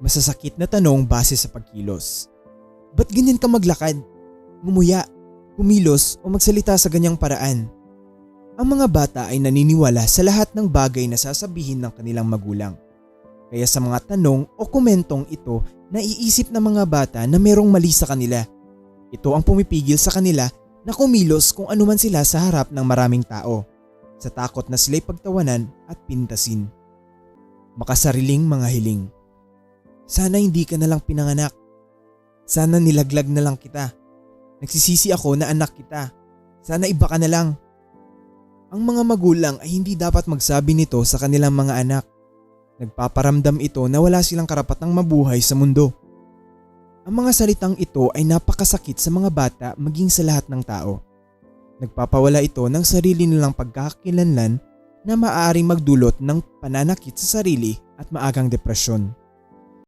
Masasakit na tanong base sa pagkilos. Ba't ganyan ka maglakad? Ngumuya, kumilos o magsalita sa ganyang paraan? Ang mga bata ay naniniwala sa lahat ng bagay na sasabihin ng kanilang magulang. Kaya sa mga tanong o komentong ito, naiisip ng mga bata na merong mali sa kanila. Ito ang pumipigil sa kanila na kumilos kung anuman sila sa harap ng maraming tao, sa takot na sila'y pagtawanan at pintasin. Makasariling mga hiling. Sana hindi ka na lang pinanganak. Sana nilaglag na lang kita. Nagsisisi ako na anak kita. Sana iba ka na lang. Ang mga magulang ay hindi dapat magsabi nito sa kanilang mga anak. Nagpaparamdam ito na wala silang karapatang mabuhay sa mundo. Ang mga salitang ito ay napakasakit sa mga bata maging sa lahat ng tao. Nagpapawala ito ng sarili nilang pagkakakilanlan na maaaring magdulot ng pananakit sa sarili at maagang depresyon.